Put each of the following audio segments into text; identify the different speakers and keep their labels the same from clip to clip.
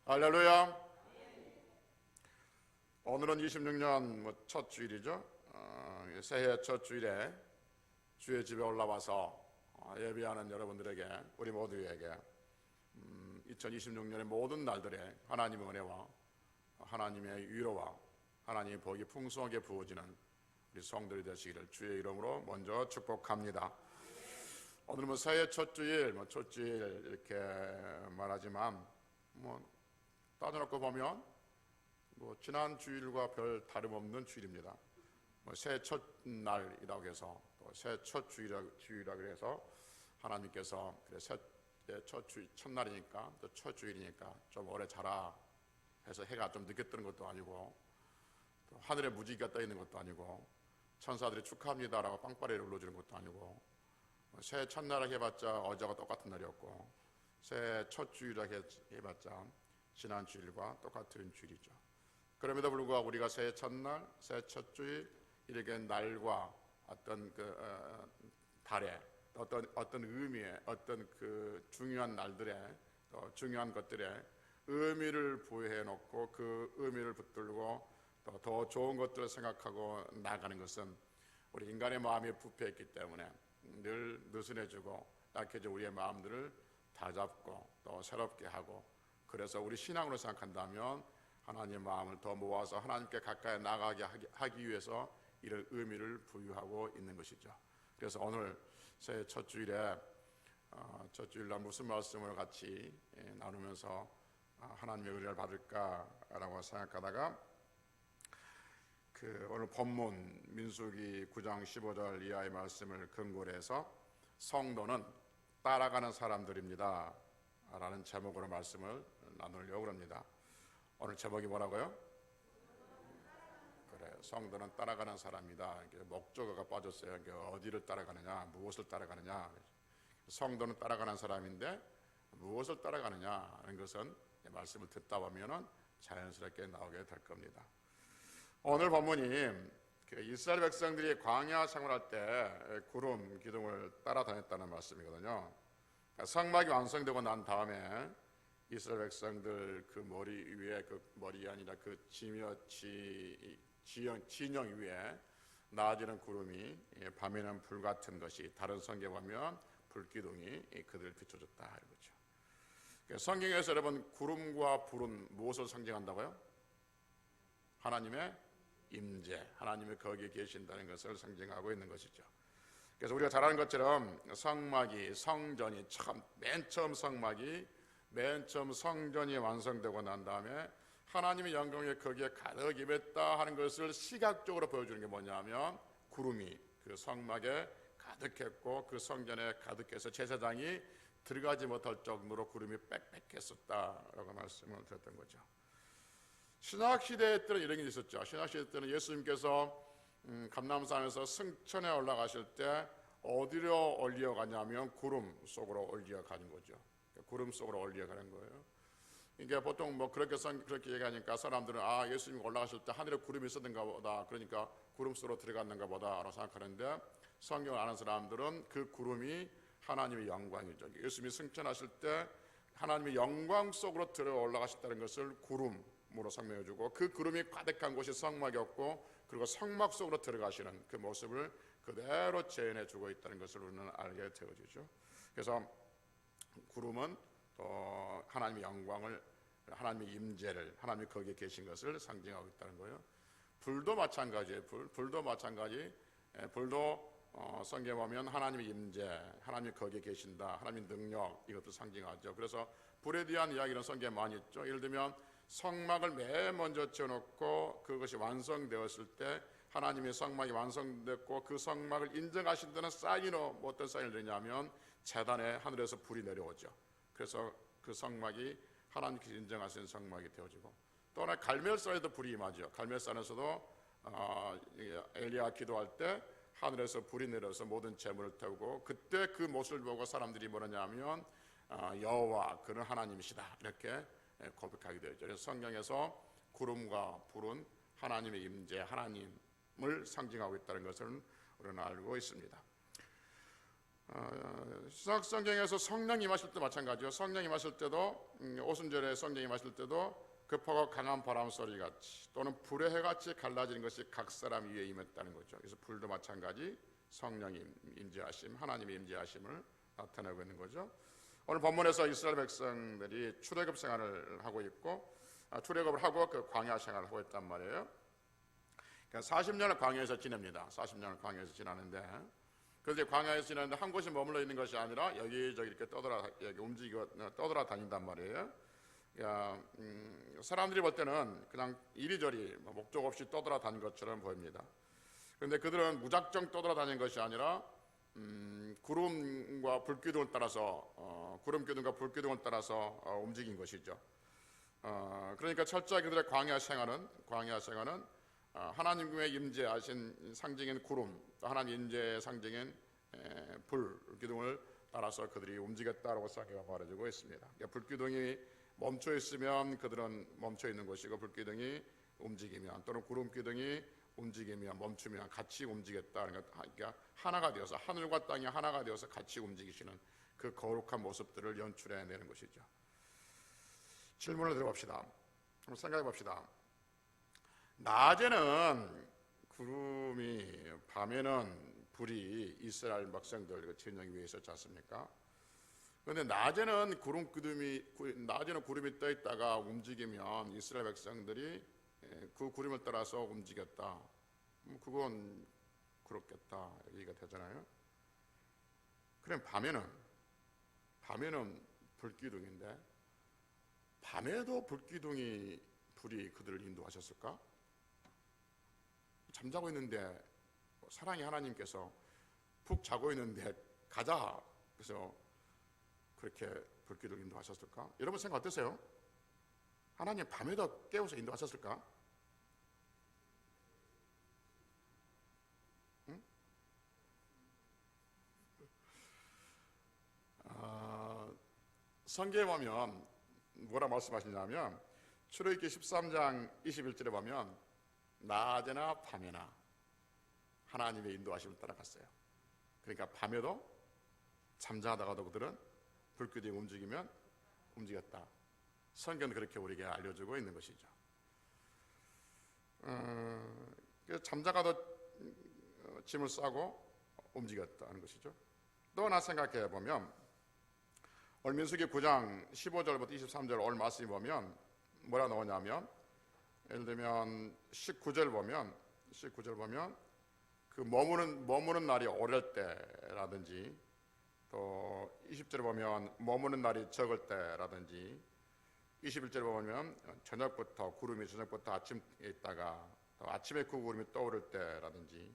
Speaker 1: 할렐루야. 오늘은 26년 첫 주일이죠. 새해 첫 주일에 주의 집에 올라와서 예배하는 여러분들에게, 우리 모두에게 2026년의 모든 날들에 하나님의 은혜와 하나님의 위로와 하나님의 복이 풍성하게 부어지는 우리 성들이 되시기를 주의 이름으로 먼저 축복합니다. 오늘은 새해 첫 주일, 첫 주일 이렇게 말하지만 따져놓고 보면 지난 주일과 별 다름없는 주일입니다. 새해 첫 날이라고 해서 또 새해 첫 주일이라고 해서 하나님께서 새해 첫 주일 첫날이니까 또 첫 주일이니까 좀 오래 자라 해서 해가 좀 늦게 뜨는 것도 아니고 또 하늘에 무지개가 떠 있는 것도 아니고 천사들이 축하합니다라고 빵빠레를 울려주는 것도 아니고 새해 첫날을 해봤자 어제와 똑같은 날이었고 새해 첫 주일을 해봤자 지난 주일과 똑같은 주일이죠. 그럼에도 불구하고 우리가 새해 첫날, 새해 첫 주일 이렇게 날과 어떤 달에 어떤 의미에 어떤 중요한 날들에 중요한 것들에 의미를 부여해 놓고 그 의미를 붙들고 또 더 좋은 것들을 생각하고 나가는 것은 우리 인간의 마음이 부패했기 때문에 늘 느슨해지고 약해져 우리의 마음들을 다잡고 또 새롭게 하고, 그래서 우리 신앙으로 생각한다면 하나님의 마음을 더 모아서 하나님께 가까이 나가게 하기 위해서 이런 의미를 부여하고 있는 것이죠. 그래서 오늘 새해 첫 주일에 첫 주일날 무슨 말씀을 같이 나누면서 하나님의 은혜를 받을까라고 생각하다가 오늘 본문 민수기 9장 15절 이하의 말씀을 근거로 해서 성도는 따라가는 사람들입니다 라는 제목으로 말씀을 나누려고 합니다. 오늘 제목이 뭐라고요? 그래, 성도는 따라가는 사람이다. 목적어가 빠졌어요. 어디를 따라가느냐, 무엇을 따라가느냐. 성도는 따라가는 사람인데 무엇을 따라가느냐 하는 것은 말씀을 듣다 보면 자연스럽게 나오게 될 겁니다. 오늘 본문이 이스라엘 백성들이 광야 생활할 때 구름 기둥을 따라다녔다는 말씀이거든요. 성막이 완성되고 난 다음에 이스라엘 백성들 머리 위에 머리 아니라 진영 위에 나아지는 구름이 밤에는 불 같은 것이, 다른 성경에 보면 불기둥이 그들을 비춰줬다 이거죠. 성경에서 여러분 구름과 불은 무엇을 상징한다고요? 하나님의 임재, 하나님이 거기에 계신다는 것을 상징하고 있는 것이죠. 그래서 우리가 잘 아는 것처럼 성전이 맨 처음 성전이 완성되고 난 다음에 하나님의 영광이 거기에 가득 임했다 하는 것을 시각적으로 보여주는 게 뭐냐면 구름이 그 성막에 가득했고 그 성전에 가득해서 제사장이 들어가지 못할 정도로 구름이 빽빽했었다라고 말씀을 드렸던 거죠. 신약시대 때는 이런 게 있었죠. 신약시대 때는 예수님께서 감람산에서 승천에 올라가실 때 어디로 올려가냐면 구름 속으로 올려가는 거죠. 구름 속으로 올려가는 거예요. 이게 보통 그렇게 얘기하니까 사람들은 예수님이 올라가실 때 하늘에 구름이 있었는가 보다, 그러니까 구름 속으로 들어갔는가 보다 라고 생각하는데, 성경을 아는 사람들은 그 구름이 하나님의 영광이죠. 예수님이 승천하실 때 하나님의 영광 속으로 들어 올라가셨다는 것을 구름으로 설명해주고, 그 구름이 가득한 곳이 성막이었고, 그리고 성막 속으로 들어가시는 그 모습을 그대로 재현해주고 있다는 것을 우리는 알게 되어지죠. 그래서 구름은 또 하나님의 영광을, 하나님의 임재를, 하나님이 거기에 계신 것을 상징하고 있다는 거예요. 불도 마찬가지예요. 불도 마찬가지. 불도 성경에 보면 하나님의 임재, 하나님이 거기에 계신다, 하나님의 능력, 이것도 상징하죠. 그래서 불에 대한 이야기는 성경에 많이 있죠. 예를 들면 성막을 맨 먼저 지어놓고 그것이 완성되었을 때 하나님의 성막이 완성됐고 그 성막을 인정하신다는 사인으로 어떤 사인을 드리냐면 제단에 하늘에서 불이 내려오죠. 그래서 그 성막이 하나님께서 인정하신 성막이 되어지고, 또 하나 갈멜산에도 불이 임하죠. 갈멜산에서도 엘리야 기도할 때 하늘에서 불이 내려서 모든 재물을 태우고, 그때 그 모습을 보고 사람들이 뭐냐면 여호와 그는 하나님이시다 이렇게 고백하게 되죠. 그래서 성경에서 구름과 불은 하나님의 임재, 하나님을 상징하고 있다는 것을 우리는 알고 있습니다. 신약 성경에서 성령 임하실 때 마찬가지요. 성령 임하실 때도 오순절에 성령 임하실 때도 급하고 강한 바람 소리 같이 또는 불의 해같이 갈라지는 것이 각 사람 위에 임했다는 거죠. 그래서 불도 마찬가지 성령의 임재하심, 하나님의 임재하심을 나타내고 있는 거죠. 오늘 본문에서 이스라엘 백성들이 출애굽 생활을 하고 있고 출애굽을 하고 그 광야 생활을 하고 있단 말이에요. 그러니까 40년을 광야에서 지냅니다. 40년을 광야에서 지나는데 그런데 광야에서 지나는데 한 곳에 머물러 있는 것이 아니라 여기저기 이렇게 떠돌아 다닌단 말이에요. 사람들이 볼 때는 그냥 이리저리 목적 없이 떠돌아 다닌 것처럼 보입니다. 그런데 그들은 무작정 떠돌아 다닌 것이 아니라 구름과 불기둥을 따라서 구름 기둥과 불기둥을 따라서 움직인 것이죠. 그러니까 철저히 그들의 광야 생활은 하나님의 임재하신 상징인 구름, 하나님 임재의 상징인 불 기둥을 따라서 그들이 움직였다라고 성경이 말해주고 있습니다. 그러니까 불기둥이 멈춰 있으면 그들은 멈춰 있는 것이고 불기둥이 움직이면 또는 구름 기둥이 움직이면 멈추면 같이 움직였다는 것. 그러니까 하나가 되어서 하늘과 땅이 하나가 되어서 같이 움직이시는 그 거룩한 모습들을 연출해내는 것이죠. 질문을 드려봅시다. 한번 생각해 봅시다. 낮에는 구름이, 밤에는 불이 이스라엘 백성들 진영 위에 있었지 않습니까? 그런데 낮에는 구름이 떠 있다가 움직이면 이스라엘 백성들이 그 구름을 따라서 움직였다. 그건 그렇겠다 얘기가 되잖아요. 그럼 밤에는 불기둥인데 밤에도 불이 그들을 인도하셨을까? 잠자고 있는데 사랑의 하나님께서 푹 자고 있는데 가자 그래서 그렇게 불기둥을 인도하셨을까? 여러분 생각 어떠세요? 하나님 밤에도 깨워서 인도하셨을까? 응? 성경에 보면 뭐라 말씀하시냐면 출애굽기 13장 21절에 보면 낮에나 밤에나 하나님의 인도하심을 따라갔어요. 그러니까 밤에도 잠자다가도 그들은 불기둥이 움직이면 움직였다. 성경은 그렇게 우리에게 알려주고 있는 것이죠. 잠자가도 짐을 싸고 움직였다는 것이죠. 또 하나 생각해 보면 오늘 민수기 9장 15절부터 23절 오늘 말씀이 보면 뭐라 나오냐면 예를 들면 19절 보면 그 머무는 날이 오를 때라든지 또 20절에 보면 머무는 날이 적을 때라든지 21절에 보면 구름이 저녁부터 아침에 있다가 또 아침에 그 구름이 떠오를 때라든지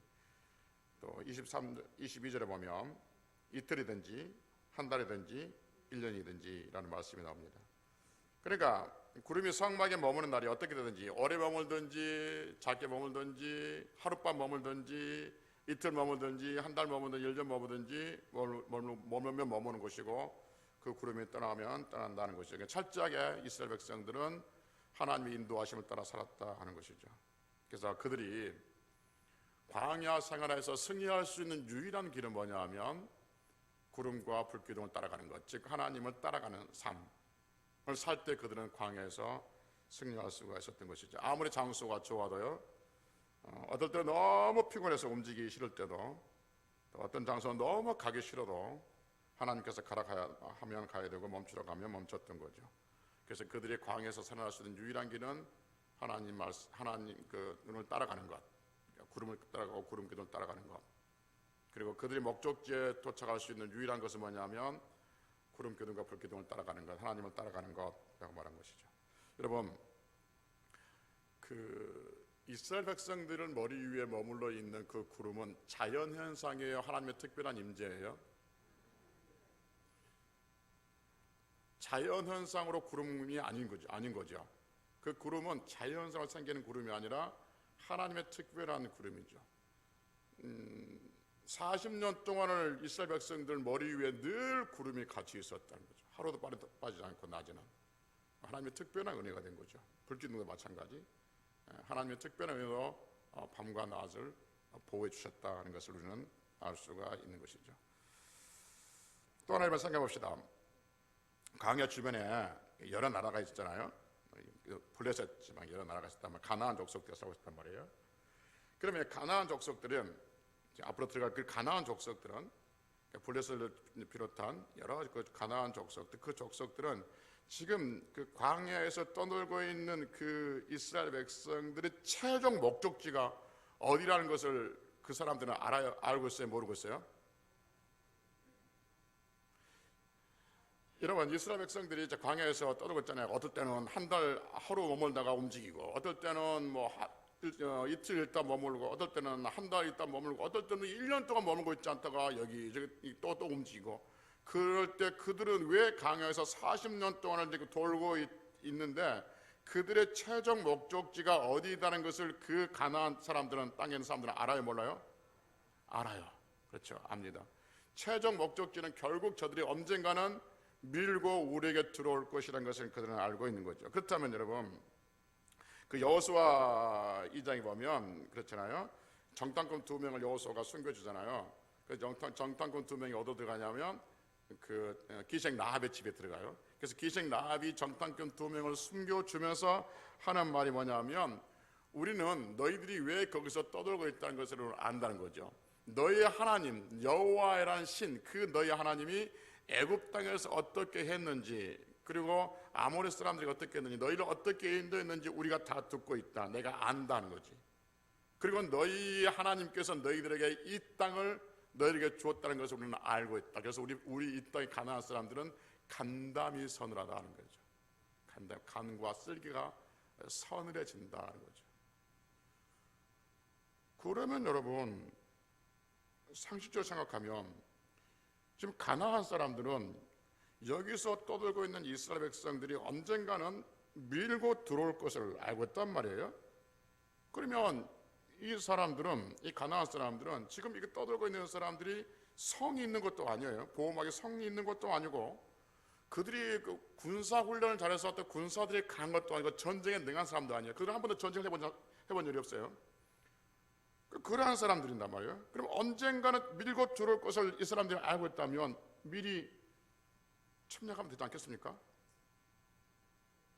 Speaker 1: 또 22절에 보면 이틀이든지 한 달이든지 1년이든지라는 말씀이 나옵니다. 그러니까 구름이 성막에 머무는 날이 어떻게 되든지 오래 머물든지 작게 머물든지 하룻밤 머물든지 이틀 머물든지 한 달 머물든지 1년 머물든지 머물면 머무는 것이고 그 구름이 떠나면 떠난다는 것이죠. 그러니까 철저하게 이스라엘 백성들은 하나님의 인도하심을 따라 살았다 하는 것이죠. 그래서 그들이 광야 생활에서 승리할 수 있는 유일한 길은 뭐냐 하면 구름과 불기둥을 따라가는 것, 즉 하나님을 따라가는 삶을 살 때 그들은 광야에서 승리할 수가 있었던 것이죠. 아무리 장소가 좋아도요, 어떨 때 너무 피곤해서 움직이기 싫을 때도 또 어떤 장소는 너무 가기 싫어도 하나님께서 가라 하면 가야 되고 멈추라고 하면 멈췄던 거죠. 그래서 그들이 광야에서 살아날 수 있는 유일한 길은 하나님 그 눈을 따라가는 것, 구름을 따라가고 구름 기둥을 따라가는 것. 그리고 그들이 목적지에 도착할 수 있는 유일한 것은 뭐냐면 구름 기둥과 불 기둥을 따라가는 것, 하나님을 따라가는 것이라고 말한 것이죠. 여러분, 그 이스라엘 백성들을 머리 위에 머물러 있는 그 구름은 자연 현상이에요? 하나님의 특별한 임재예요? 자연 현상으로 구름이 아닌 거죠. 그 구름은 자연 현상으로 생기는 구름이 아니라 하나님의 특별한 구름이죠. 40년 동안을 이스라엘 백성들 머리 위에 늘 구름이 같이 있었다는 거죠. 하루도 빠지지 않고 낮에는 하나님의 특별한 은혜가 된 거죠. 불기둥도 마찬가지. 하나님의 특별한 은혜로 밤과 낮을 보호해 주셨다는 것을 우리는 알 수가 있는 것이죠. 또 하나 생각해 봅시다. 광야 주변에 여러 나라가 있었잖아요. 블레셋 지방 여러 나라가 있었단 말이에요. 가나안 족속들이 살고 있단 말이에요. 그러면 가나안 족속들은 앞으로 들어갈 그 가나안 족속들은 블레셋을 비롯한 여러 그 가나안 족속들, 그 족속들은 지금 그 광야에서 떠돌고 있는 그 이스라엘 백성들의 최종 목적지가 어디라는 것을 그 사람들은 알아요? 알고 있어요? 모르고 있어요? 여러분, 이스라엘 백성들이 이제 광야에서 떠들고 있잖아요. 어떨 때는 한 달 하루 머물다가 움직이고, 어떨 때는 뭐 이틀 있다 머물고, 어떨 때는 한 달 있다 머물고, 어떨 때는 1년 동안 머물고 있지 않다가 여기 또 움직이고. 그럴 때 그들은 왜 광야에서 40년 동안을 지금 돌고 있는데 그들의 최종 목적지가 어디다는 것을 그 가나안 사람들은, 땅에 있는 사람들은 알아요, 몰라요? 알아요. 그렇죠, 압니다. 최종 목적지는 결국 저들이 언젠가는 밀고 우리에게 들어올 것이라는 것을 그들은 알고 있는 거죠. 그렇다면 여러분, 그 여호수아 2장에 보면 그렇잖아요. 정탐꾼 2명을 여호수아가 숨겨주잖아요. 그 정탐꾼 2명이 어디로 들어가냐면 그 기생 라합의 집에 들어가요. 그래서 기생 라합이 정탐꾼 2명을 숨겨주면서 하는 말이 뭐냐면, 우리는 너희들이 왜 거기서 떠돌고 있다는 것을 안다는 거죠. 너희의 하나님 여호와라는 신, 그 너희 하나님이 애굽 땅에서 어떻게 했는지, 그리고 아모리 사람들이 어떻게 했는지, 너희를 어떻게 인도했는지 우리가 다 듣고 있다. 내가 안다는 거지. 그리고 너희 하나님께서 너희들에게 이 땅을 너희에게 주었다는 것을 우리는 알고 있다. 그래서 우리 이 땅의 가나안 사람들은 간담이 서늘하다는 거죠. 간과 쓸개가 서늘해진다는 거죠. 그러면 여러분, 상식적으로 생각하면 지금 가나안 사람들은 여기서 떠들고 있는 이스라엘 백성들이 언젠가는 밀고 들어올 것을 알고 있단 말이에요. 그러면 이 사람들은, 이 가나안 사람들은 지금 이게 떠들고 있는 사람들이 성이 있는 것도 아니에요. 보호막에 성이 있는 것도 아니고, 그들이 그 군사 훈련을 잘해서 어떤 군사들이 강한 것도 아니고 전쟁에 능한 사람도 아니에요. 그들은 한 번도 전쟁을 해본 일이 없어요. 그러한 사람들인단 말이에요. 그럼 언젠가는 밀고 들어올 것을 이 사람들이 알고 있다면 미리 침략하면 되지 않겠습니까?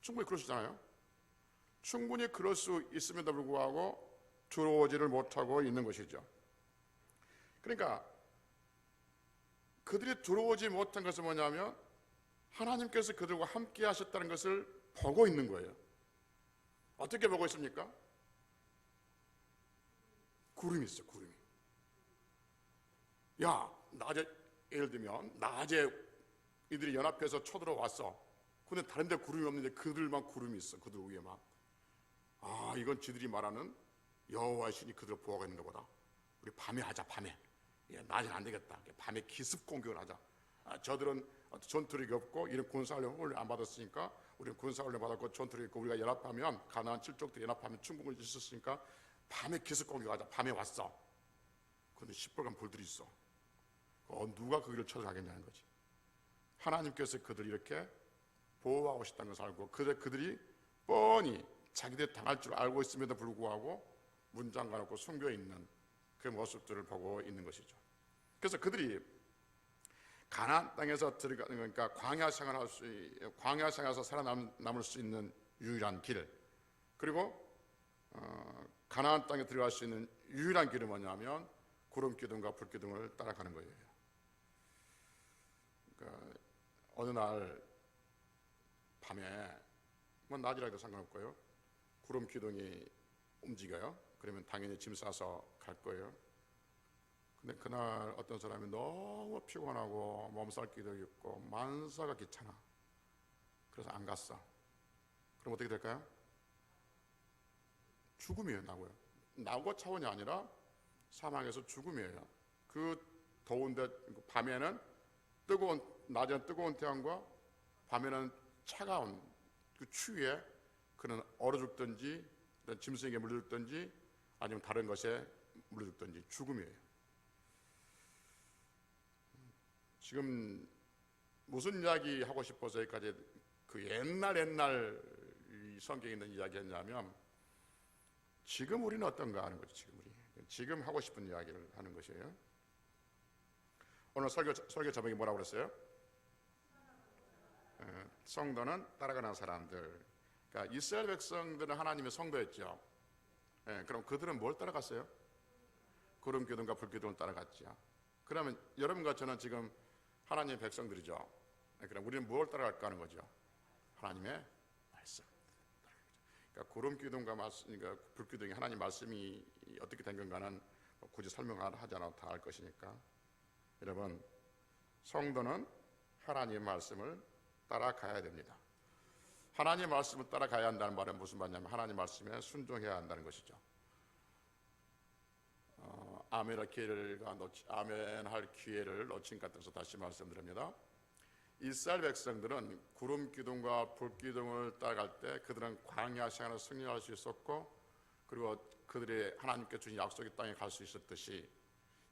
Speaker 1: 충분히 그러시잖아요. 충분히 그럴 수 있음에도 불구하고 들어오지를 못하고 있는 것이죠. 그러니까 그들이 들어오지 못한 것은 뭐냐면 하나님께서 그들과 함께 하셨다는 것을 보고 있는 거예요. 어떻게 보고 있습니까? 구름이 있어요. 구름이. 야, 낮에, 예를 들면 낮에 이들이 연합해서 쳐들어왔어. 근데 다른 데 구름이 없는데 그들만 구름이 있어. 그들 위에만. 아, 이건 지들이 말하는 여호와의 신이 그들을 보호하고 있는 것보다 우리 밤에 하자. 밤에. 낮에는 안 되겠다. 밤에 기습 공격을 하자. 저들은 전투력이 없고 이런 군사훈련을 안 받았으니까 우리는 군사훈련 받았고 전투력이 있고 우리가 연합하면 가나안 7족들이 연합하면 충분히 있었으니까 밤에 기습 공격하자. 밤에 왔어. 그런데 시뻘건 불들이 있어. 누가 그 길을 쳐들어가겠냐는 거지. 하나님께서 그들을 이렇게 보호하고 싶다는 것을 알고 그들이 뻔히 자기들이 당할 줄 알고 있음에도 불구하고 문 잠가놓고 숨겨있는 그 모습들을 보고 있는 것이죠. 그래서 그들이 가나안 땅에서 들어가는, 그러니까 광야 생활에서 살아남을 수 있는 유일한 길, 그리고 가나안 땅에 들어갈 수 있는 유일한 길은 뭐냐면 구름 기둥과 불 기둥을 따라가는 거예요. 그러니까 어느 날 밤에 뭐 낮이라도 상관없고요. 구름 기둥이 움직여요. 그러면 당연히 짐 싸서 갈 거예요. 근데 그날 어떤 사람이 너무 피곤하고 몸살기도 있고 만사가 귀찮아. 그래서 안 갔어. 그럼 어떻게 될까요? 죽음이에요. 낙오 차원이 아니라 사망에서 죽음이에요. 그 더운데 밤에는 낮에는 뜨거운 태양과 밤에는 차가운 그 추위에 그는 얼어 죽든지 짐승에게 물려 죽든지 아니면 다른 것에 물려 죽든지 죽음이에요. 지금 무슨 이야기 하고 싶어서 여기까지 그 옛날 성경에 있는 이야기 했냐면 지금 우리는 어떤가 하는 거죠. 지금 하고 싶은 이야기를 하는 것이에요. 오늘 설교 제목이 뭐라고 그랬어요? 성도는 따라가는 사람들. 그러니까 이스라엘 백성들은 하나님의 성도였죠. 그럼 그들은 뭘 따라갔어요? 구름 기둥과 불 기둥을 따라갔죠. 그러면 여러분과 저는 지금 하나님의 백성들이죠. 그럼 우리는 뭘 따라갈까 하는 거죠? 하나님의 말씀. 그러니까 구름 기둥과 그러니까 불 기둥이 하나님 말씀이 어떻게 된 건가는 굳이 설명하지 않아도 다 알 것이니까. 여러분, 성도는 하나님의 말씀을 따라가야 됩니다. 하나님의 말씀을 따라가야 한다는 말은 무슨 말이냐면 하나님의 말씀에 순종해야 한다는 것이죠. 아멘할 기회를 놓친 것 같아서 다시 말씀드립니다. 이스라엘 백성들은 구름 기둥과 불 기둥을 따라갈 때 그들은 광야 생활을 승리할 수 있었고, 그리고 그들이 하나님께 주신 약속의 땅에 갈 수 있었듯이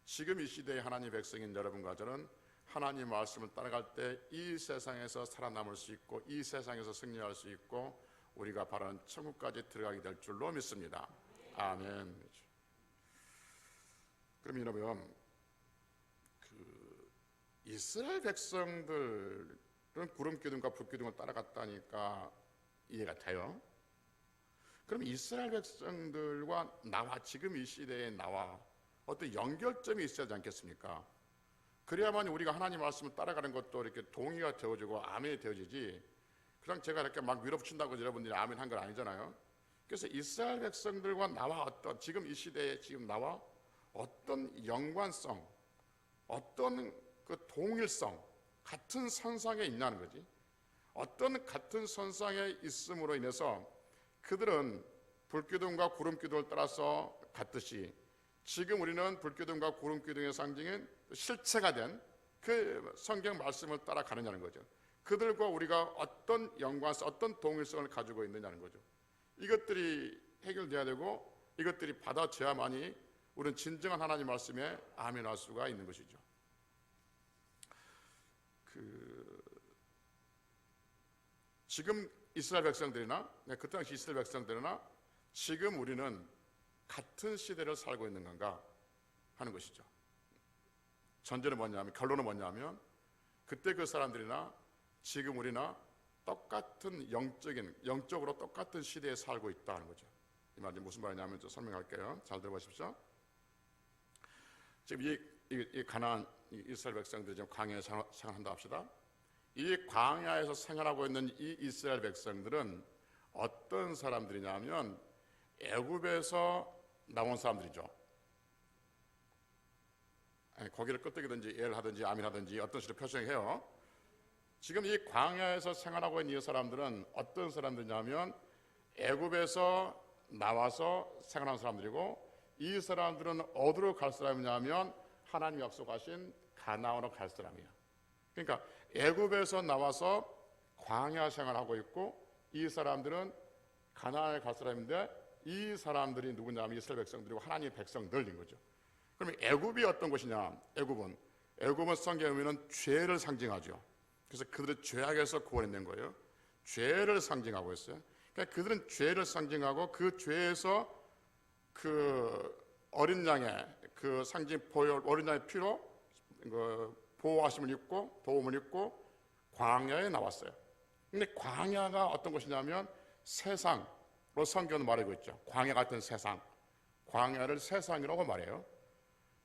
Speaker 1: 지금 이 시대의 하나님의 백성인 여러분과 저는 하나님 말씀을 따라갈 때 이 세상에서 살아남을 수 있고 이 세상에서 승리할 수 있고 우리가 바라는 천국까지 들어가게 될 줄로 믿습니다. 아멘. 그럼 여러분, 이스라엘 백성들은 구름 기둥과 불 기둥을 따라갔다니까 이해가 돼요. 그럼 이스라엘 백성들과 나와 지금 이 시대의 나와 어떤 연결점이 있어야 하지 않겠습니까? 그래야만 우리가 하나님 말씀을 따라가는 것도 이렇게 동의가 되어지고 아멘이 되어지지, 그냥 제가 이렇게 막 밀어붙인다고 여러분들이 아멘 한 건 아니잖아요. 그래서 이스라엘 백성들과 나와 어떤 지금 이 시대에 지금 나와 어떤 연관성, 어떤 그 동일성, 같은 선상에 있냐는 거지. 어떤 같은 선상에 있음으로 인해서 그들은 불기둥과 구름기둥을 따라서 갔듯이 지금 우리는 불기둥과 구름기둥의 상징인 실체가 된 그 성경 말씀을 따라가느냐는 거죠. 그들과 우리가 어떤 연관성, 어떤 동일성을 가지고 있느냐는 거죠. 이것들이 해결돼야 되고 이것들이 받아져야만이 우리는 진정한 하나님 말씀에 아멘할 수가 있는 것이죠. 지금 이스라엘 백성들이나 그 당시 이스라엘 백성들이나 지금 우리는 같은 시대를 살고 있는 건가 하는 것이죠. 전제는 뭐냐면, 결론은 뭐냐면 그때 그 사람들이나 지금 우리나 똑같은 영적으로 똑같은 시대에 살고 있다는 거죠. 이 말이 무슨 말이냐면 좀 설명할게요. 잘 들어보십시오. 지금 이 가나안 이스라엘 백성들이 지금 광야에서 생활한다 합시다. 이 광야에서 생활하고 있는 이 이스라엘 백성들은 어떤 사람들이냐면 애굽에서 나온 사람들이죠. 거기를 끄떡이든지 예를 하든지 아멘하든지 어떤 식으로 표정해요. 지금 이 광야에서 생활하고 있는 이 사람들은 어떤 사람들이냐면 애굽에서 나와서 생활하는 사람들이고, 이 사람들은 어디로 갈 사람이냐면 하나님 약속하신 가나안으로 갈 사람이에요. 그러니까 애굽에서 나와서 광야 생활하고 있고 이 사람들은 가나안에 갈 사람인데, 이 사람들이 누구냐면 이스라엘 백성들이고 하나님의 백성들인 거죠. 그러면 애굽이 어떤 것이냐? 애굽은 성경에 보면 죄를 상징하죠. 그래서 그들의 죄악에서 구원해낸 거예요. 죄를 상징하고 있어요. 그러니까 그들은 죄를 상징하고 그 죄에서 그 어린 양의 그 상징 보혈, 어린 양의 피로 보호하심을 입고 도움을 입고 광야에 나왔어요. 근데 광야가 어떤 것이냐면 세상으로 성경은 말하고 있죠. 광야 같은 세상, 광야를 세상이라고 말해요.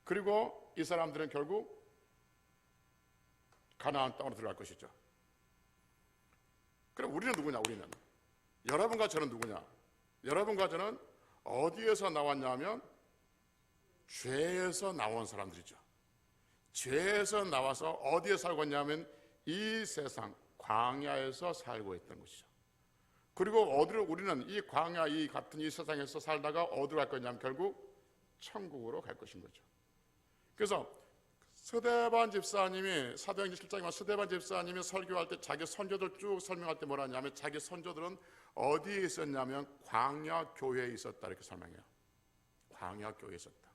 Speaker 1: 그리고 이 사람들은 결국 가나안 땅으로 들어갈 것이죠. 그럼 우리는 누구냐? 우리는 여러분과 저는 누구냐? 여러분과 저는 어디에서 나왔냐면 죄에서 나온 사람들이죠. 죄에서 나와서 어디에 살고 있냐면 이 세상 광야에서 살고 있던 것이죠. 그리고 어디로 우리는 이 광야 이 같은 이 세상에서 살다가 어디로 갈 거냐면 결국 천국으로 갈 것인 거죠. 그래서 스데반 집사님이 사도행전 7장에 스데반 집사님이 설교할 때 자기 선조들 쭉 설명할 때 뭐라 하냐면 자기 선조들은 어디에 있었냐면 광야 교회에 있었다 이렇게 설명해요. 광야 교회에 있었다.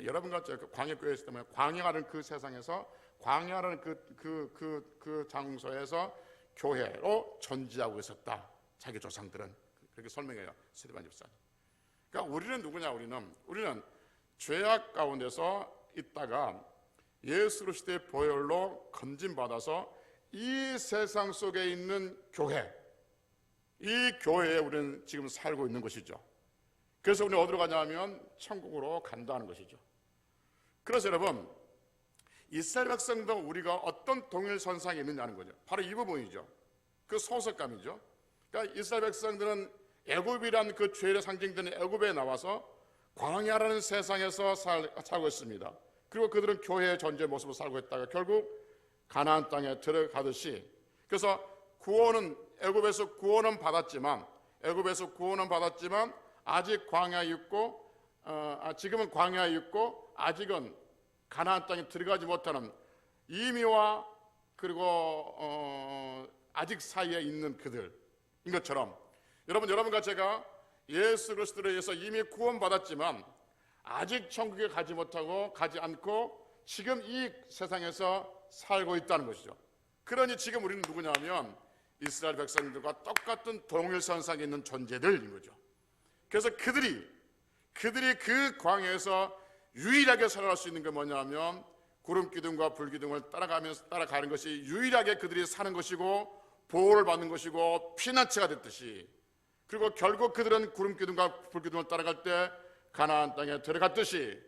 Speaker 1: 여러분과 저 광야 교회에 있었기 때문에 광야라는 그 세상에서 광야라는 그 장소에서 교회로 존재하고 있었다. 자기 조상들은 그렇게 설명해요. 스데반 집사님. 그러니까 우리는 누구냐? 우리는 죄악 가운데서 있다가 예수 그리스도의 보혈로 건진 받아서 이 세상 속에 있는 교회, 이 교회에 우리는 지금 살고 있는 것이죠. 그래서 우리는 어디로 가냐면 천국으로 간다는 것이죠. 그래서 여러분, 이스라엘 백성도 우리가 어떤 동일선상에 있느냐는 거죠. 바로 이 부분이죠. 그 소속감이죠. 그러니까 이스라엘 백성들은 애굽이란 그 죄의 상징되는 애굽에 나와서 광야라는 세상에서 살고 있습니다. 그리고 그들은 교회의 존재의 모습을 살고 있다가 결국 가나안 땅에 들어가듯이, 그래서 구원은 애굽에서 구원은 받았지만 아직 광야에 있고 지금은 광야에 있고 아직은 가나안 땅에 들어가지 못하는 이미와 그리고 아직 사이에 있는 그들인 것처럼 여러분과 제가 예수 그리스도로 인해서 이미 구원받았지만 아직 천국에 가지 못하고 가지 않고 지금 이 세상에서 살고 있다는 것이죠. 그러니 지금 우리는 누구냐면 이스라엘 백성들과 똑같은 동일선상에 있는 존재들인 거죠. 그래서 그들이 그 광야에서 유일하게 살아갈 수 있는 게 뭐냐면 구름 기둥과 불 기둥을 따라가는 것이 유일하게 그들이 사는 것이고 보호를 받는 것이고 피난처가 됐듯이, 그리고 결국 그들은 구름 기둥과 불 기둥을 따라갈 때 가나안 땅에 들어갔듯이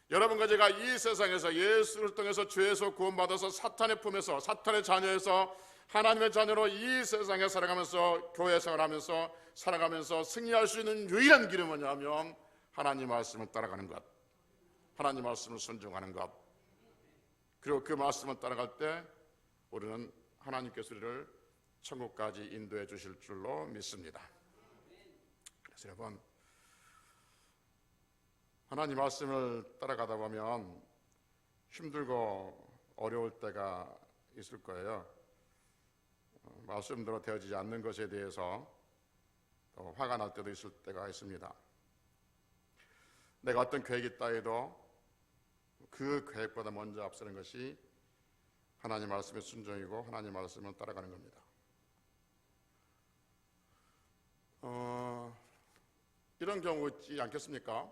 Speaker 1: 여러분과 제가 이 세상에서 예수를 통해서 죄에서 구원받아서 사탄의 품에서, 사탄의 자녀에서 하나님의 자녀로 이 세상에 살아가면서 교회 생활하면서 살아가면서 승리할 수 있는 유일한 길은 뭐냐면 하나님 말씀을 따라가는 것, 하나님 말씀을 순종하는 것, 그리고 그 말씀을 따라갈 때 우리는 하나님께서 우리를 천국까지 인도해 주실 줄로 믿습니다. 그래서 여러분, 하나님 말씀을 따라가다 보면 힘들고 어려울 때가 있을 거예요. 말씀대로 되어지지 않는 것에 대해서 또 화가 날 때도 있을 때가 있습니다. 내가 어떤 계획이 있다 해도 그 계획보다 먼저 앞서는 것이 하나님 말씀의 순종이고 하나님 말씀을 따라가는 겁니다. 이런 경우 있지 않겠습니까?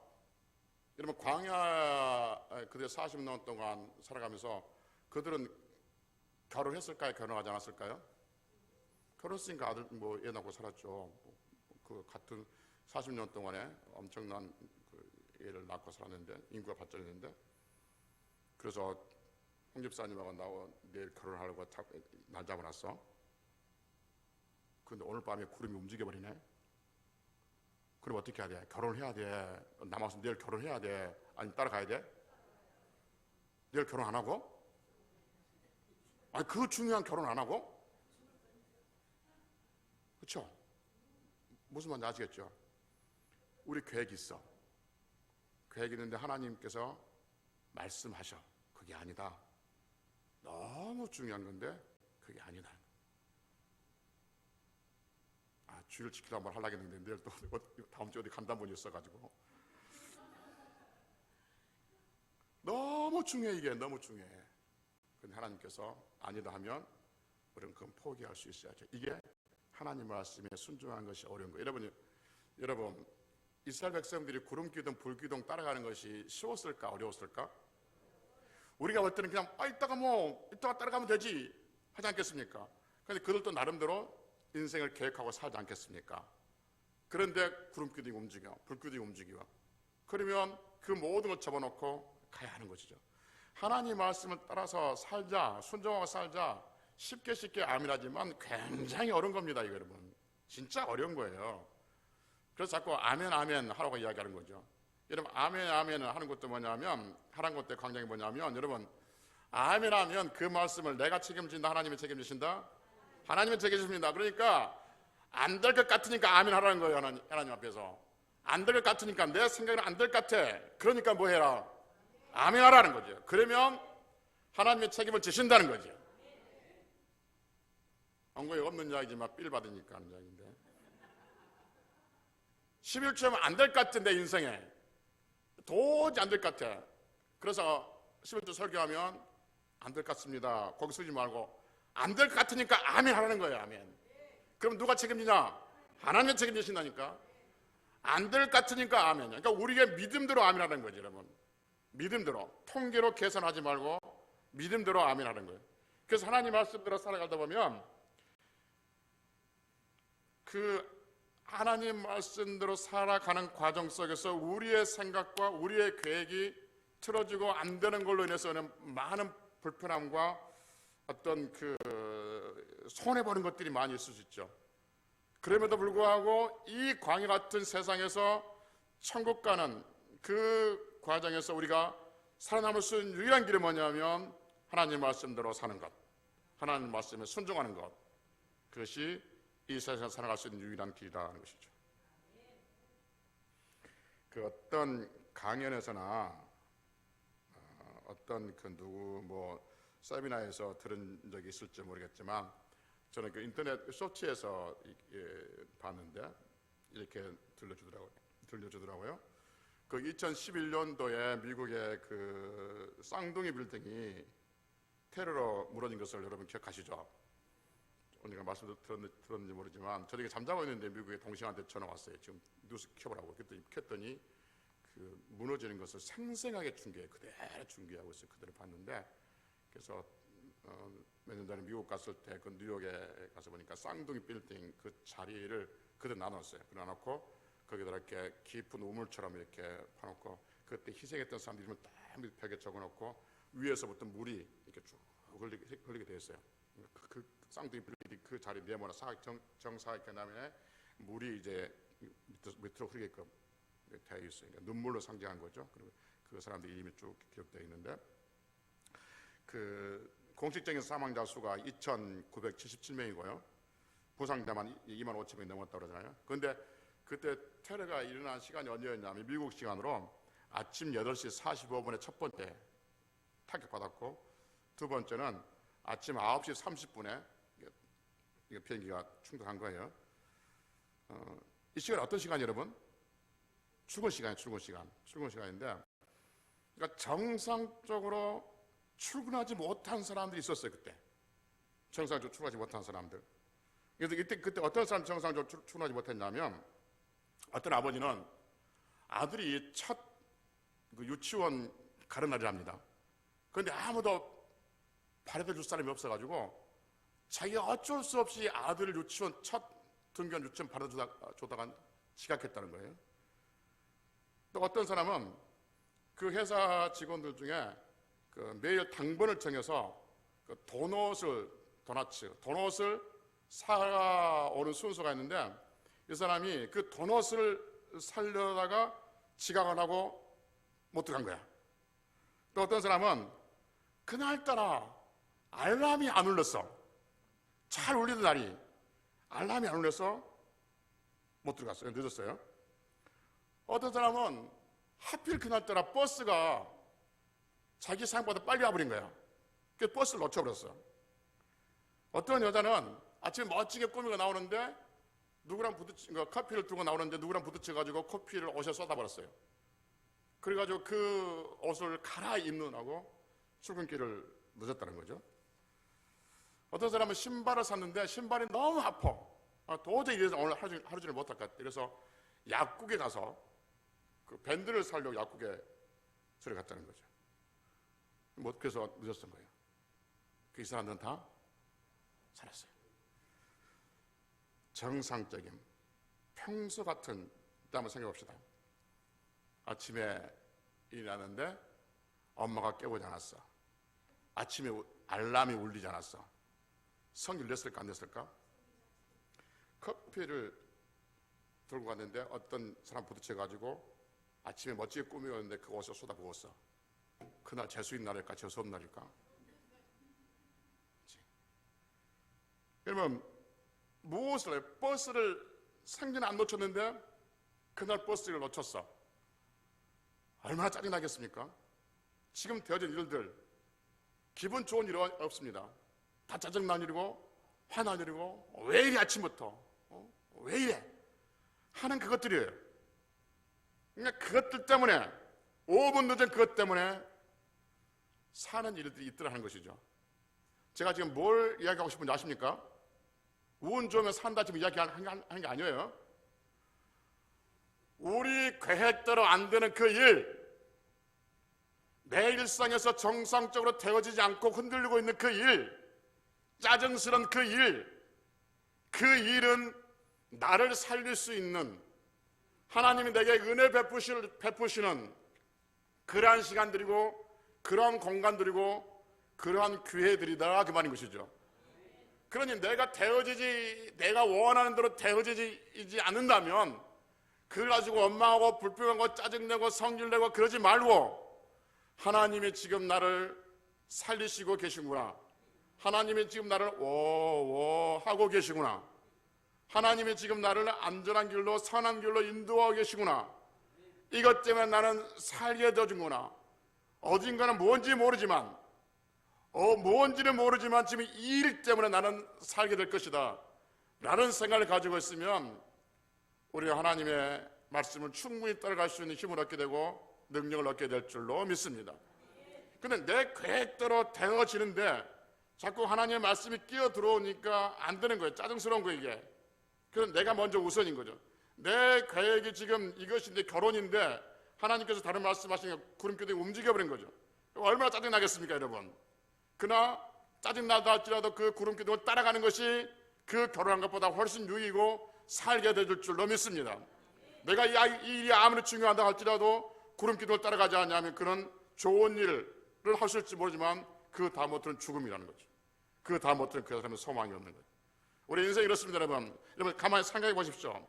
Speaker 1: 여러분, 광야 그들 40년 동안 살아가면서 그들은 결혼했을까요? 결혼하지 않았을까요? 결혼했으니까 아들 애 낳고 살았죠. 그 같은 40년 동안에 엄청난 그 애를 낳고 살았는데 인구가 발전했는데, 그래서 홍 집사님하고 나와 내일 결혼하려고 날 잡아놨어. 그런데 오늘 밤에 구름이 움직여버리네. 그럼 어떻게 해야 돼? 결혼을 해야 돼. 남아서 내일 결혼해야 돼. 아니 따라가야 돼? 내일 결혼 안 하고? 아니 그 중요한 결혼 안 하고? 그렇죠? 무슨 말인지 아시겠죠? 우리 계획이 있어. 계획이 있는데 하나님께서 말씀하셔. 그게 아니다. 너무 중요한 건데 그게 아니다. 주일 지키다 말 하려고 했는데 내일 또 다음 주에 어디 간다는 분이 있어가지고 너무 중요해. 이게 너무 중요해. 근데 하나님께서 아니다 하면 우리는 그건 포기할 수 있어야죠. 이게 하나님 말씀에 순종하는 것이 어려운 거예요. 여러분 이스라엘 백성들이 구름 기둥 불 기둥 따라가는 것이 쉬웠을까 어려웠을까? 우리가 볼 때는 그냥 이따가 따라가면 되지 하지 않겠습니까? 그런데 그들도 나름대로 인생을 계획하고 살지 않겠습니까? 그런데 구름 기둥이 움직여, 불 기둥이 움직여. 그러면 그 모든 걸 접어놓고 가야 하는 것이죠. 하나님 말씀을 따라서 살자, 순종하고 살자. 쉽게 아멘하지만 굉장히 어려운 겁니다, 이거 여러분. 진짜 어려운 거예요. 그래서 자꾸 아멘 하라고 이야기하는 거죠. 여러분 아멘 하는 것도 뭐냐면, 하는 것도 광장이 뭐냐면, 여러분 아멘 하면 그 말씀을 내가 책임진다, 하나님이 책임지신다? 하나님이 책임집니다. 그러니까 안 될 것 같으니까 아멘 하라는 거예요. 하나님 앞에서 안 될 것 같으니까, 내 생각은 안 될 것 같아. 그러니까 뭐 해라? 아멘 하라는 거죠. 그러면 하나님의 책임을 지신다는 거죠. 언거에 없는 이야기지만 삘 받으니까 하는 이야기인데, 11조면 안 될 것 같아. 내 인생에 도저히 안 될 것 같아. 그래서 11조 설교하면 안 될 것 같습니다. 거기 쓰지 말고 안 될 것 같으니까 아멘 하라는 거예요. 아멘. 그럼 누가 책임지냐? 하나님이 책임지신다니까. 안 될 것 같으니까 아멘. 그러니까 우리의 믿음대로 아멘 하는 거죠, 여러분. 믿음대로, 통계로 계산하지 말고 믿음대로 아멘 하는 거예요. 그래서 하나님 말씀대로 살아가다 보면 그 하나님 말씀대로 살아가는 과정 속에서 우리의 생각과 우리의 계획이 틀어지고 안 되는 걸로 인해서는 많은 불편함과 어떤 그 손해보는 것들이 많이 있을 수 있죠. 그럼에도 불구하고 이 광야 같은 세상에서 천국 가는 그 과정에서 우리가 살아남을 수 있는 유일한 길이 뭐냐면 하나님 말씀대로 사는 것, 하나님 말씀에 순종하는 것, 그것이 이 세상에서 살아갈 수 있는 유일한 길이라는 것이죠. 그 어떤 강연에서나 어떤 그 누구 세미나에서 들은 적이 있을지 모르겠지만 저는 그 인터넷 쇼츠에서 봤는데 이렇게 들려주더라고요. 그 2011년도에 미국의 그 쌍둥이 빌딩이 테러로 무너진 것을 여러분 기억하시죠? 언니가 말씀 들었는지 모르지만 저녁에 잠자고 있는데 미국의 동생한테 전화 왔어요. 지금 뉴스 켜보라고. 켰더니 그 무너지는 것을 생생하게 그대로 중계하고 있어요. 그대로 봤는데 그래서 몇 년 전에 미국 갔을 때 그 뉴욕에 가서 보니까 쌍둥이 빌딩 그 자리를 그대로 나눴어요. 나눠놓고 거기다 이렇게 깊은 우물처럼 이렇게 파놓고 그때 희생했던 사람들 이름을 딱 벽에 적어놓고 위에서부터 물이 이렇게 쭉 흘리게 되어 있어요. 그 쌍둥이 빌딩 그 자리 네모나 정사각형 다음에 물이 이제 밑으로 흐르게끔 되어 있어요. 그러니까 눈물로 상징한 거죠. 그리고 그 사람들 이름이 쭉 기록되어 있는데 그 공식적인 사망자 수가 2,977명이고요. 부상자만 25,000명이 넘었다고 그러잖아요. 그런데 그때 테러가 일어난 시간이 언제였냐면 미국 시간으로 아침 8시 45분에 첫 번째 타격받았고 두 번째는 아침 9시 30분에 비행기가 충돌한 거예요. 이 시간 어떤 시간 여러분? 출근 시간인데 그러니까 정상적으로 출근하지 못한 사람들이 있었어요. 그때 정상적으로 출근하지 못한 사람들. 그래서 그때 어떤 사람 정상적으로 출근하지 못했냐면 어떤 아버지는 아들이 첫 유치원 가는 날이랍니다. 그런데 아무도 바래다 줄 사람이 없어가지고 자기가 어쩔 수 없이 아들을 유치원 첫 등교한 유치원 바래다 주다가 지각했다는 거예요. 또 어떤 사람은 그 회사 직원들 중에 그 매일 당번을 정해서 그 도넛을 사오는 순서가 있는데 이 사람이 그 도넛을 사려다가 지각을 하고 못 들어간 거야. 또 어떤 사람은 그날따라 알람이 안 울렸어. 잘 울리던 날이 알람이 안 울려서 못 들어갔어요. 늦었어요. 어떤 사람은 하필 그날따라 버스가 자기 생각보다 빨리 와버린 거야. 그래서 버스를 놓쳐버렸어. 어떤 여자는 아침에 멋지게 꾸미고 나오는데 커피를 두고 나오는데 누구랑 부딪혀가지고 커피를 옷에 쏟아버렸어요. 그래가지고 그 옷을 갈아입는하고 출근길을 늦었다는 거죠. 어떤 사람은 신발을 샀는데 신발이 너무 아파. 도저히 이래서 오늘 하루 종일 못할 것 같아. 그래서 약국에 가서 그 밴드를 사려고 약국에 갔다는 거죠. 그래서 늦었던 거예요. 그 이 사람들은 다 살았어요. 정상적인 평소 같은 때 한번 생각해 봅시다. 아침에 일어나는데 엄마가 깨우지 않았어. 아침에 알람이 울리지 않았어. 성이 냈을까 안 냈을까? 커피를 들고 갔는데 어떤 사람 부딪혀가지고 아침에 멋지게 꾸미었는데 그 옷을 쏟아부었어. 그날 재수인 날일까 재수없는 날일까? 그러면 무엇을 해요? 버스를 생전에 안 놓쳤는데 그날 버스를 놓쳤어. 얼마나 짜증나겠습니까? 지금 되어진 일들 기분 좋은 일은 없습니다. 다 짜증난 일이고 화난 일이고 왜 이래 아침부터 왜 이래 하는 그것들이에요. 그러니까 그것들 때문에 5분 늦은 그것 때문에 사는 일들이 있더라는 것이죠. 제가 지금 뭘 이야기하고 싶은지 아십니까? 운 좋으면 산다 지금 이야기하는 게 아니에요. 우리 계획대로 안 되는 그 일, 내 일상에서 정상적으로 되어지지 않고 흔들리고 있는 그 일, 짜증스런 그 일은 나를 살릴 수 있는, 하나님이 내게 은혜 베푸시는 그러한 시간들이고 그러한 공간들이고 그러한 기회들이다, 그 말인 것이죠. 그러니 내가 원하는 대로 되어지지 않는다면 그걸 가지고 원망하고 불평하고 짜증내고 성질내고 그러지 말고, 하나님이 지금 나를 살리시고 계시구나, 하나님이 지금 나를 하고 계시구나, 하나님이 지금 나를 안전한 길로 선한 길로 인도하고 계시구나, 이것 때문에 나는 살게 되어준구나, 어딘가는 뭔지는 모르지만 지금 이 일 때문에 나는 살게 될 것이다 라는 생각을 가지고 있으면 우리가 하나님의 말씀을 충분히 따라갈 수 있는 힘을 얻게 되고 능력을 얻게 될 줄로 믿습니다. 그런데 내 계획대로 되어지는데 자꾸 하나님의 말씀이 끼어 들어오니까 안 되는 거예요. 짜증스러운 거 이게. 그래서 내가 먼저 우선인 거죠. 내 계획이 지금 이것인데, 결혼인데 하나님께서 다른 말씀하시니까 구름기둥이 움직여버린 거죠. 얼마나 짜증나겠습니까, 여러분? 그러나 짜증나다 할지라도 그 구름기둥을 따라가는 것이 그 결혼한 것보다 훨씬 유익이고 살게 될 줄로 믿습니다. 내가 이 일이 아무리 중요하다 할지라도 구름기둥을 따라가지 않냐면 그런 좋은 일을 하실지 모르지만 그 다음부터는 죽음이라는 거죠. 그 다음부터는 그 사람은 소망이 없는 거죠. 우리 인생이 이렇습니다, 여러분. 여러분 가만히 생각해 보십시오.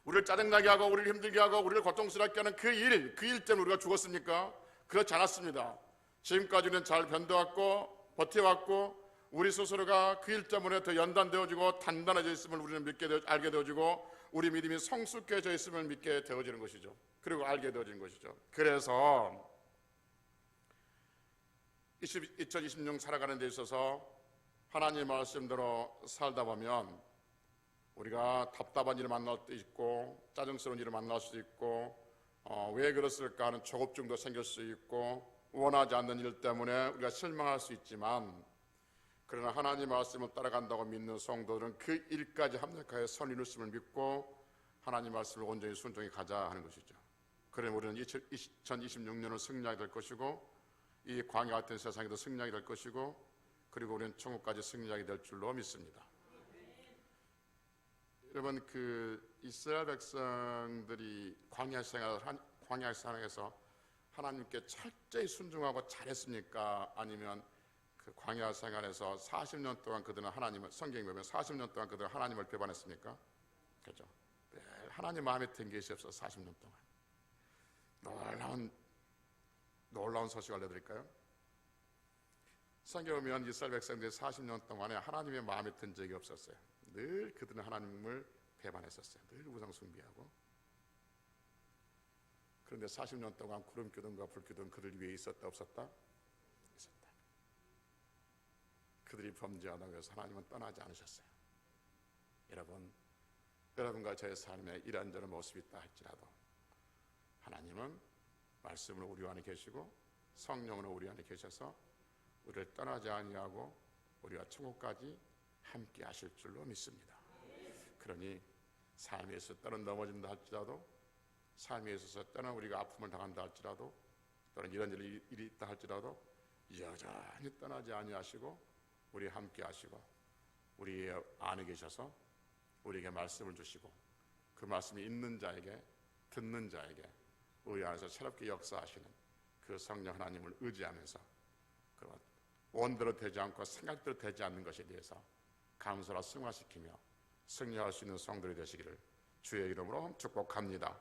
Speaker 1: 우리를 짜증나게 하고 우리를 힘들게 하고 우리를 고통스럽게 하는 그 일 때문에 우리가 죽었습니까? 그렇지 않았습니다. 지금까지는 잘 견뎌왔고 버텨왔고 우리 스스로가 그 일 때문에 더 연단되어지고 단단해져 있음을 우리는 알게 되어지고 우리 믿음이 성숙해져 있음을 믿게 되어지는 것이죠. 그리고 알게 되어지는 것이죠. 그래서 2026년 살아가는 데 있어서 하나님의 말씀대로 살다 보면 우리가 답답한 일을 만날 때 있고 짜증스러운 일을 만날 수도 있고 왜 그랬을까 하는 조급증도 생길 수 있고 원하지 않는 일 때문에 우리가 실망할 수 있지만, 그러나 하나님의 말씀을 따라간다고 믿는 성도들은 그 일까지 합력하여 선을 이루심을 믿고 하나님의 말씀을 온전히 순종히 가자 하는 것이죠. 그러면 우리는 2026년을 승리하게 될 것이고 이 광야 같은 세상에도 승리하게 될 것이고 그리고 우리는 천국까지 승리하게 될 줄로 믿습니다. 여러분, 그 이스라엘 백성들이 광야 생활에서 하나님께 철저히 순종하고 잘했습니까? 아니면 그 광야 생활에서 40년 동안 그들은 성경에 보면 40년 동안 그들은 하나님을 배반했습니까? 그렇죠. 하나님 마음에 든 것이 없어 40년 동안. 놀라운 소식을 알려드릴까요? 성경에 보면 이스라엘 백성들이 40년 동안에 하나님의 마음에 든 적이 없었어요. 늘 그들은 하나님을 배반했었어요. 늘 우상 숭배하고. 그런데 40년 동안 구름기둥과 불기둥 그들 위에 있었다 없었다? 있었다. 그들이 범죄하다고 해서 하나님은 떠나지 않으셨어요. 여러분과 저의 삶에 이런저런 모습이 있다 할지라도 하나님은 말씀으로 우리 안에 계시고 성령으로 우리 안에 계셔서 우리를 떠나지 아니하고 우리와 천국까지 함께 하실 줄로 믿습니다. 그러니 삶에서 때는 넘어진다 할지라도, 삶에 있어서 때는 우리가 아픔을 당한다 할지라도, 또는 이런 일이 있다 할지라도 여전히 떠나지 아니하시고 우리 함께 하시고 우리 안에 계셔서 우리에게 말씀을 주시고 그 말씀이 있는 자에게 듣는 자에게 우리 안에서 새롭게 역사하시는 그 성령 하나님을 의지하면서 그 원대로 되지 않고 생각대로 되지 않는 것에 대해서 감사로 승화시키며 승리할 수 있는 성도들이 되시기를 주의 이름으로 축복합니다.